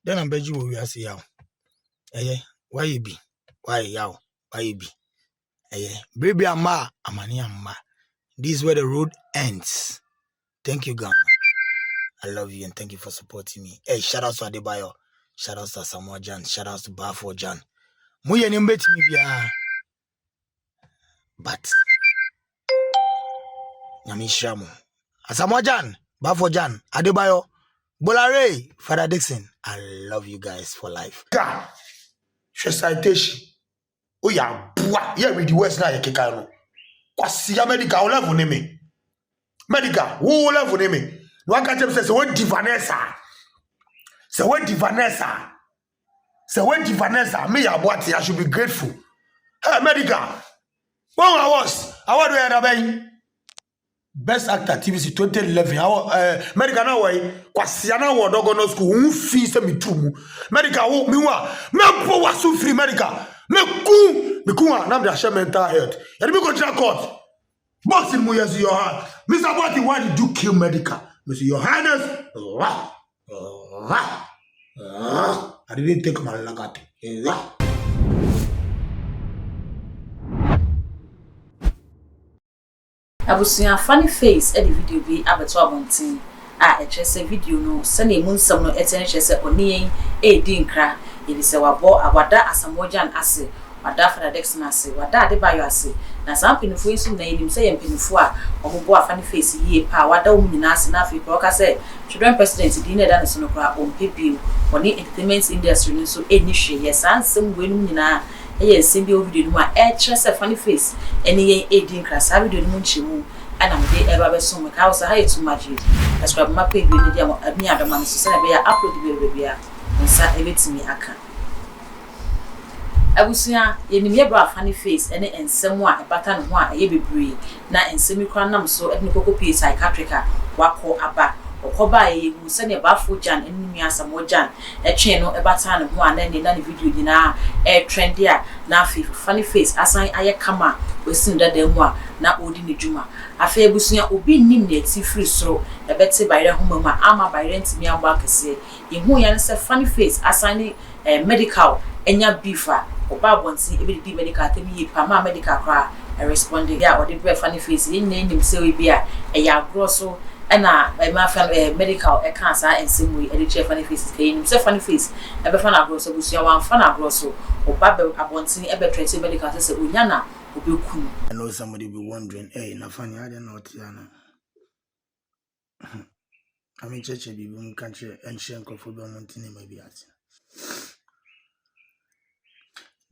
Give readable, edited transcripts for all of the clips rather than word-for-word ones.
Then I'm beji wo wi ase yaw. Why you be? Why yaw? Why you be? Baby ama amani amma. This is where the road ends. Thank you, Ghana. I love you and thank you for supporting me. Hey, shout out to Adebayo. Shout out to Samuel Jan. Shout out to Bafo Jan. Muye ni mbeti mi biya. But Nyamishamu. Samuel Jan, Bafo Jan, Adebayo, Bolare, Father Dixon. I love you guys for life. God, citation. Oh yeah, boy. Yeah, with the West now you kekano. Kwasi ya medical level name. Medical, who level name? One catch him says, "What Vanessa? So what Vanessa? So what Vanessa? Me, I should be grateful." Hey, medical. When I was do you Best Actor TVC 2011. Medical now way. Kwasiana wa dogo no school. Who fees me true. Medical wo me wa. Me po wa so free medical. Me ku na be share mental health. You be go to court. Boss in Muyas your hand. Mr. Botti, why did you kill medical? Mr. Your Highness. I didn't take my lagati. Abusuya funny face the video bi abeto abontin a echese video no se na emu nsam no echese oni edi nkra ebi se wabo awada asamojan ase wada Father Dixon ase wada Adebayo ase na sampinfo nso na enim se yempinfo a omobo funny face yie pa wada omnyina ase na afi ko ka se children president di na da so no kra ompebi oni entertainment industry nso eni hwe yes ansem wenum nyina yes simbi video no a echese funny face eni yen edi nkra sa video no nchimu ana mde eba be so me ka so ha too much subscribe my page ni dia mi adoma so se na be ya upload be bia nsa ebetimi aka abusuya yenim ye bra funny face ene ensem a ebata ne ho a ye bebre na ensemi kra nam so ene kokopie psychiatric wako aba okoba ye mu se ne Bafo Jan ene nua Samuel Jan etwe no ebata ne ho a na ne video nyina trendy a na funny face asan aye kama wesin dada mu a na odi ne djuma afa abusuya obi nim na eti free soro ebete bayre ho mamu ama bayre ntimi amba kese yehu ya se funny face asan medical enya bifa oba bonti ebedi medical temi yi pa ma medical kra responding ya odi be funny face yin na nim se we bia ya grosso na ma fa medical cancer ensem we edi che funny face ke nim se funny face ebe fa na grosso busuya wan fa na grosso oba be abonti ebe treat medical se onya na obeku. I know somebody be wondering, hey, na funny I don't know what yana. I mean church be country and share for mountain maybe at.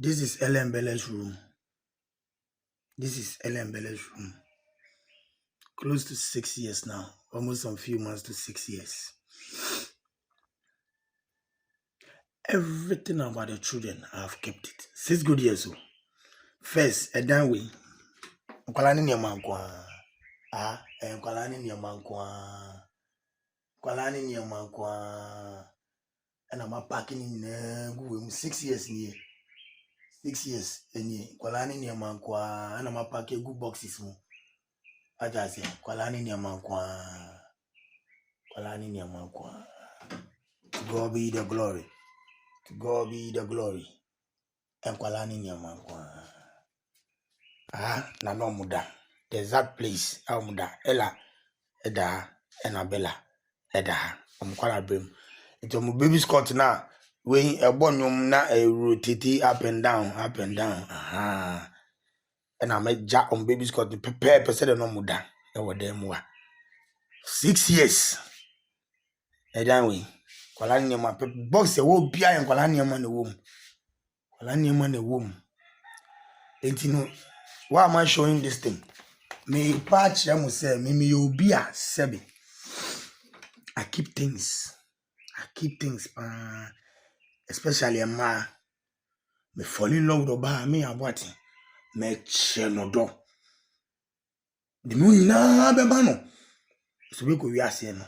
This is Ellen Belle's room. This is Ellen Belle's room. Close to 6 years now. Almost some few months to 6 years. Everything about the children, I have kept it. 6 good years old. First, a damn way. Nkwalani ni amankwa. Nkwalani ni amankwa. Nkwalani ni amankwa. And I'm packing in 6 years near. 6 years any kwalani ni amankwa ana mapake good boxes mu aja se kwalani ni amankwa to God be the glory, to God be the glory and kwalani ni amankwa na no muda there's that place muda ela eda enabella eda omkwala brem ito mu baby Scott na when a bonum na a rotate up and down. And I met Jack on baby Scott the prepare percent no muda. And what them were 6 years. And then we Kwalani my box a will be and Kwalani man the womb. Kwalani man the womb. And you know why am I showing this thing? Me patch I say me you be a sebi. I keep things. Especially a man, me fall in love with Oba, me abwati, me chenodo. The moon na bebano. So we could ask no.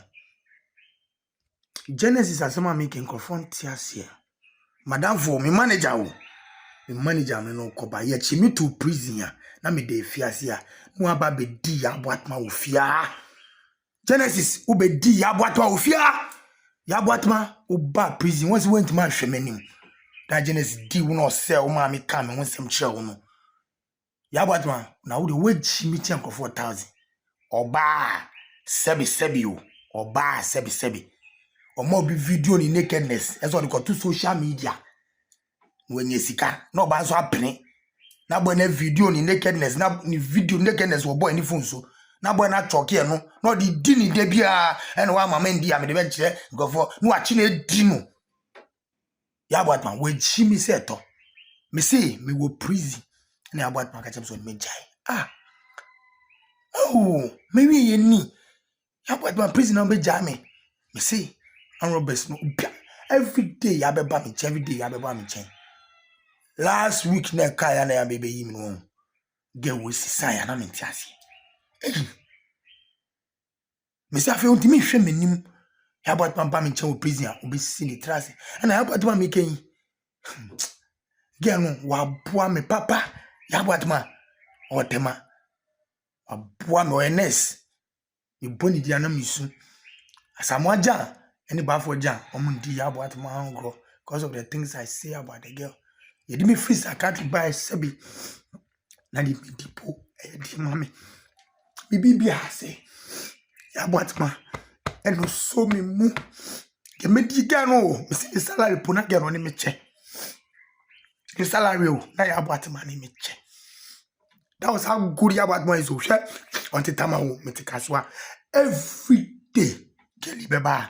Genesis as someone making confront here. Madam for me manager me no koba ye chi me to prison ya. Na me de fiase ya. No aba be di abwat ma ofia. Genesis ube di abwat ma ofia. Yabuatma oba prison once went man hwemenim. That Genesis di wo no sell ma me come won sem kire wo no. Yabuatma na wo de wachi mi ti ankofo 1000. Oba sebi o. Oba sebi. Omo bi video ni nakedness. Eso de go to social media. When you sika no ba so apene. Na boy na video ni nakedness na ni video nakedness wo boy ni phone so. Na boy na choke e no di ni de bia e no wa mama ndi am de be kire gofo no achi na di no. Yabuatma we chi mi se to. Me say me wo prison. Na Yabuatma ka chem so me jai. Oh, maybe ye ni. Yabuatma prison na be jai me. Me say and robbers no every day ya be ba me every day ya be ba me chen. Last week na kaya na ya bebe yi me no. Get we sisa ya na me ntiase. Me say afi ontimi hwe menim. Yabuatma ba me chen wo prison a obi si ni trase. Na Yabuatma me ken. Get no wa boa me papa. Yabuatma otema. Wa boa me ones. Me boni dia na misu. Asamoaja any bad for Jan, Omundi Yabuatma angro because of the things I say about the girl. You did me freeze I can't buy Sebi. Nadi me dipo di mami. Bibi say Yabuatma and no so me mu. You me di gano. Me see the salary puna get on me che. The salary na Yabuatma ni me che. That was how good Yabuatma is. Until time I me take aswa every day. Gelibeba.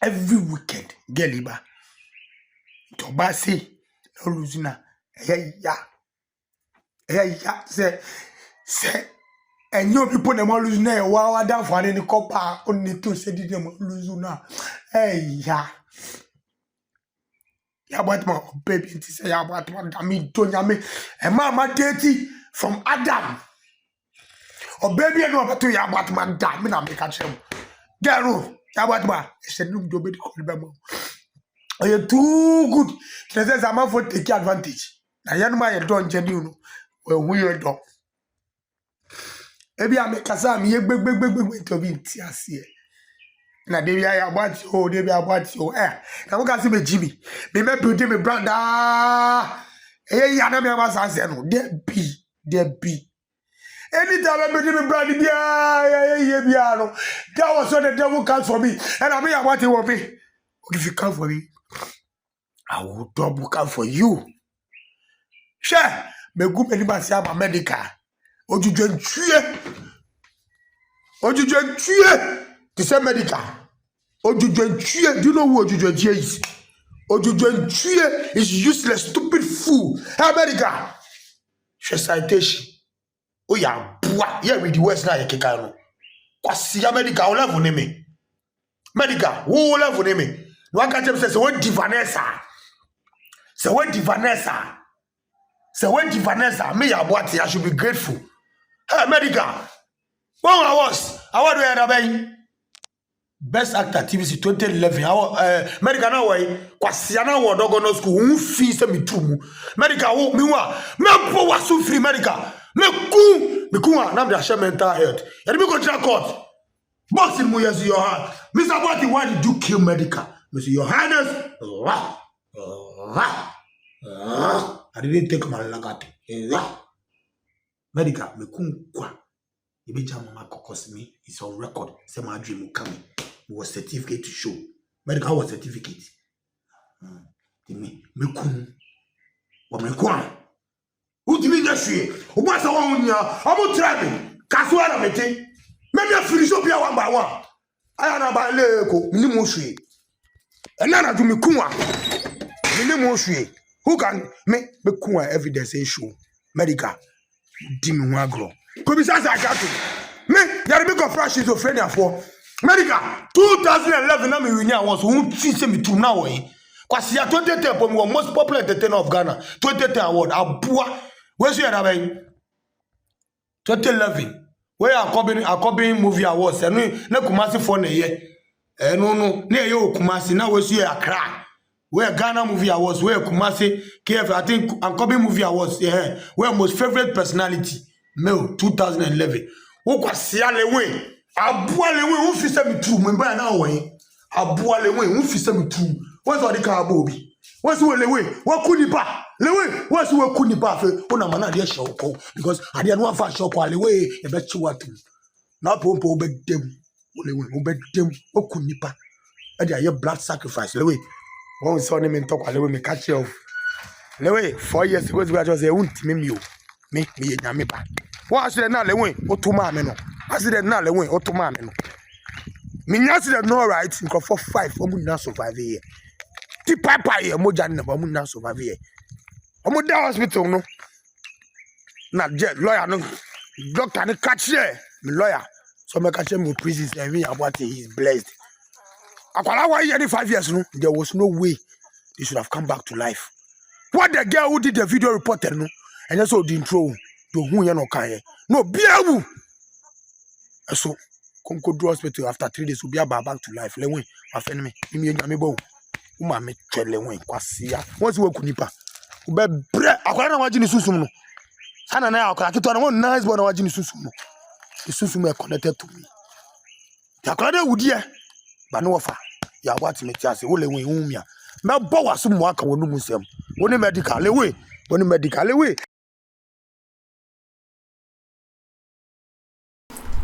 Every weekend, Geliba. Tobasi, no losing. Say, and you people them all losing. Wow, I don't find any copper only to say them losing. Hey, ya. Yabuatma, baby, to say Yabuatma, I mean, Tony, and Mama Daddy from Adam. Oh, baby, I know about to Yabuatma, damn, I'm the catch him. Garo. Yabuatma, said no do be the oh, you're too good. She says I'm for take advantage. Now you know you don't genuine. Well, we are dog. Maybe I make a sam ye big to be tiasi. Now they be about you, they be about you. Now we can see me Jimmy. Me me put me brother. Eh, ya na me was answer no. There be. Anytime I meet me brother, that was when the devil comes for me. And I mean, what he will be. If you come for me, I will double come for you. Sure, me go me liba siya medical. Ojujen tuye. To say medical. Ojujen tuye. Do you know who Ojujen tuye is? Ojujen tuye is useless, stupid fool. Hey, medical. She citation. Oh yeah, boy. Yeah, with the West now you keka no. Kwasi ya medical o level name. Medical, wo level name. No aka tell say what Vanessa. Say what Vanessa. Say what Vanessa. Me Yabuatma, I should be grateful. Hey, medical. When I was do you Best Actor TVC 2011. Medical now way. Kwasi na wo dogo no school. Who fee say me tumu. Medical wo me wa. Me po wasu free medical. Me ku na me share mental health. And me go to court. Boxing mo yes your hand. Mr. Boati, why did you kill medical? Mr. Your Highness. I didn't take my lagate. Medical me ku kwa. You be jam mama kokos me. It's on record. Say my dream will come. It was certificate to show. Medical was certificate. Me ku. What me kwa? Who do you mean that? What's the one here? I'm not traveling. Casual meeting. Maybe I finish up here one by one. I am about Leko, Minimushi. And now I do me Kuma. Minimushi. Who can make me Kuma evidence issue? Medical. Dimi Wagro. Commissaire I got to. Me, you make a flash is schizophrenia for. Medical. 2011, I mean, was who see me to now. Because you are 2010, most popular entertainer of Ghana. 2010 award. Abua. Where's your name? 2011. Where are Kobe movie awards? And no Kumasi for a year. No, near you Kumasi. Now where's your Accra? Where Ghana movie awards? Where Kumasi KF? I think and Kobe movie awards. Yeah. Where most favorite personality? Male 2011. Who was Sialewe? Abua lewe. Who fisa me true? Remember now way. Abua lewe, who fi some true. What's all the car bobby? What's the lewe? What could he buy? Lewe, what's the could he buy? Oh, no, man, I shall go because I didn't want to shop while away. I bet you what to. Now, Pompo beg them. Lewe, who beg them. What could he buy? I did your blood sacrifice. Lewe, one saw him and talk while lewe me catch you off. Lewe, 4 years ago, we just say, won't me, me, back. What I said now, lewe, what to my men. I said now, lewe, what to my men. Minyasi dem no right nko for 5 omu na survive here. Ti papa here moja na omu na survive here. Omu da hospital no. Na lawyer no doctor no catch here. Me lawyer. So me catch him in prison and me about he's blessed. Akwala wa here 5 years no. There was no way they should have come back to life. What the girl who did the video reported no and also the intro to who you no kan no biawu. So come go to hospital after 3 days. We'll be back to life. Lewe, my friend me. Me nyame bo. Uma me lewe kwasi ya. Once we kunipa. Ube bre. Akwara na wajini susum no. Sana na akwara kitu na one nice boy na wajini susum no. The susum connected to me. Akwara de wudie. Ba no ofa. Ya what me tiase. Wo lewe umia. Me bo wasu mu aka wonu musem. Woni medical lewe. Woni medical lewe.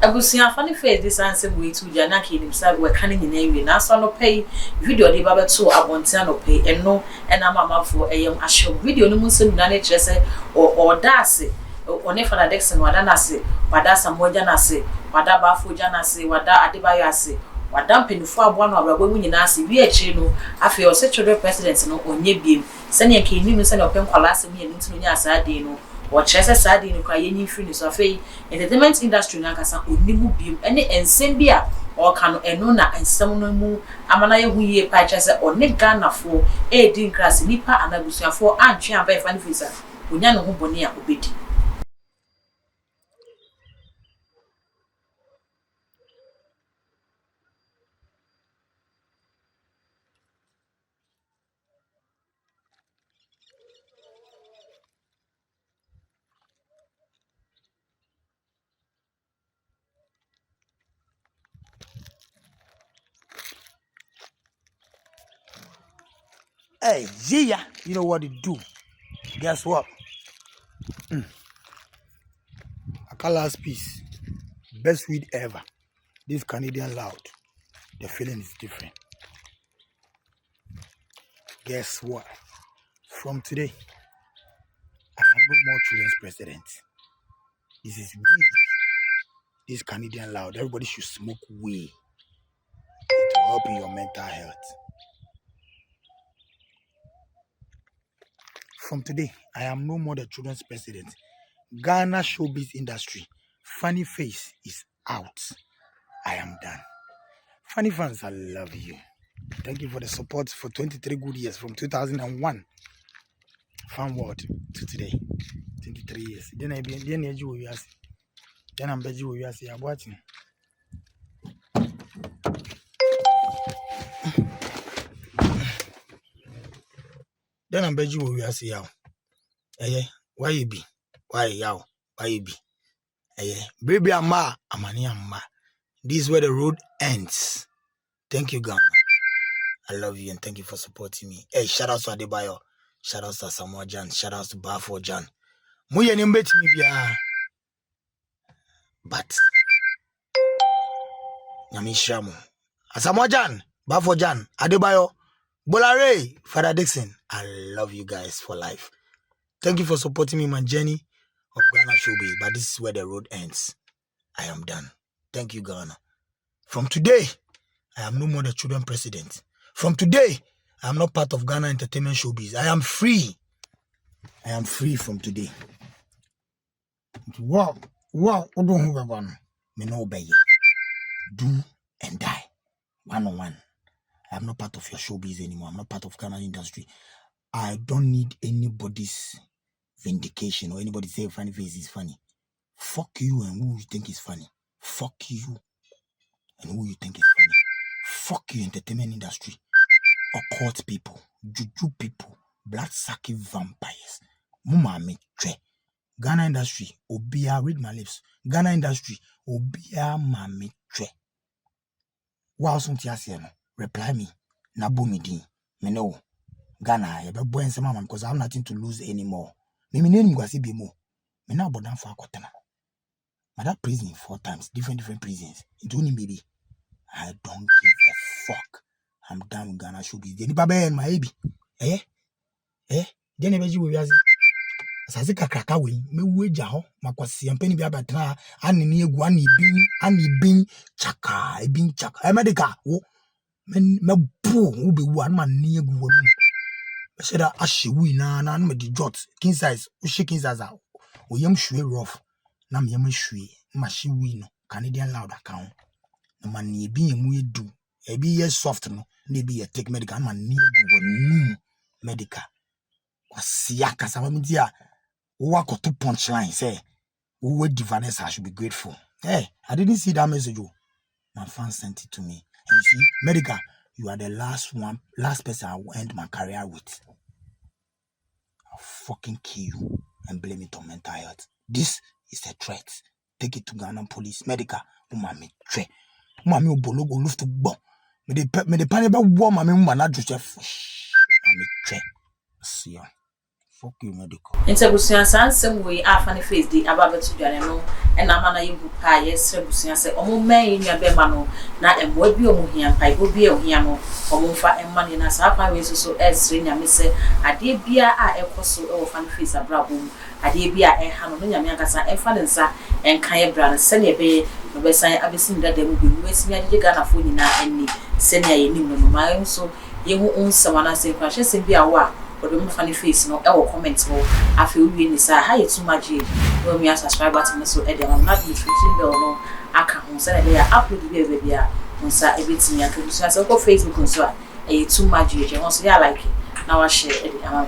Abusia funny face this answer we to jana ki nim say we kan nyina wi na so no pay video dey baba to abontia no pay eno na mama fo eyam ahwe video no musem na kire say o dase one Father Dixon wada na se wada Samoja na se wada Bafoja na se wada Adebayo ase wada mpenifo abo no abrabo mu nyina ase wi akire no afi o se children president no onye biem se ne ke nim se ne open kwala ase mu ye ntinu nya asa de no watch side in Ukraine free so afei entertainment industry na kasa onimu biem ene ensem bia o ka no eno na ensem no mu amana ye hu ye pa chese one Ghana fo e din class nipa anabusuafo antwe aba e fan visa onya no ho bone a obedi Hey, Zia, you know what to do. Guess what? Akala's piece. Best weed ever. This Canadian loud. The feeling is different. Guess what? From today, I am no more children's president. This is weed. This Canadian loud. Everybody should smoke weed. It will help in your mental health. From today, I am no more the children's president. Ghana showbiz industry. Funny face is out. I am done. Funny fans, I love you. Thank you for the support for 23 good years from 2001. Fan world to today. 23 years. Then I'm beji wo yasi I'm watching. Then I'm beji wo yasi yaw. Why you be? Why yaw? Why you be? Baby ama amani amma. This is where the road ends. Thank you, Ghana. I love you and thank you for supporting me. Hey, shout out to Adebayo. Shout out to Samoja. Shout out to Bafoja. Muye ni mbeti mi bia. But Nyamishamu. Samoja, Bafoja, Adebayo, Bolare, Father Dixon. I love you guys for life. Thank you for supporting me in my journey of Ghana showbiz. But this is where the road ends. I am done. Thank you, Ghana. From today, I am no more the children president. From today, I am not part of Ghana entertainment showbiz. I am free. I am free from today. Wow. Me no obey. Do and die. 1-on-1. I am not part of your showbiz anymore. I'm not part of Ghana industry. I don't need anybody's vindication or anybody say funny face is funny. Fuck you and who you think is funny. Fuck you and who you think is funny. Fuck you entertainment industry. Occult people, juju people, blood-sucking vampires. Mumame tre. Ghana industry, obia, read my lips. Ghana industry, obia mame tre. Wow, something reply me. Na bomidi. Me know. Ghana, you be boy and some because I have nothing to lose anymore. Me name go see be more. Me now bodan for akotena. But that prison 4 times, different prisons. It only baby. I don't give a fuck. I'm done with Ghana showbiz. Then baba and my baby. Then ebeji we as asase kakraka we me weja ho makwasi ampeni bi abatra anini egu ani bin chaka ebin chaka medical wo me bu wo be wu an man ni egu wo no me say that ashewu na me di jot king size wo she king size a wo yam hwe rough na me yam hwe ma she wi no Canadian loud account no man ni ebi emu edu ebi ye soft no na ebi ye take medical man ni egu wo no medical kwasiya kasa me dia what got 2 punchline say who the Vanessa should be grateful. Hey, I didn't see that message. My fan sent it to me. And you see, medical, you are the last person I will end my career with. I'll fucking kill you and blame it on mental health. This is a threat. Take it to Ghana police. Medical, umami tre. Umami obologo luft bo. Me de pane ba wo mami umana Joseph. Mami tre. See ya. Fuck you, medical. Intebusia sansem we afane face di ababetu dwane no na ama na yebu pa yesre busia se omo men nua be ma no na emwa bi omo hia pa ibo bi ohia no omo fa emma ne na sa pa we so esre nyame se ade bia a ekoso e wo fan face abrabo ade bia e ha no nyame akasa e fa ne nsa enkan ye bra no se ne be no be san abesin dada mu bi mu esimi agege Ghana fo ni na enni se ne ye nim no ma so ye hu unsama na se kwa hye se bia wo a odo funny face no e wo comment wo afi wi ni sa ha yetu magie no mi subscribe button so e dey on na notification bell no aka ho se na dey upload bi bia nsa e betimi aka busu asa ko Facebook nso a e yetu magie je won so ya like na wa share e dey ama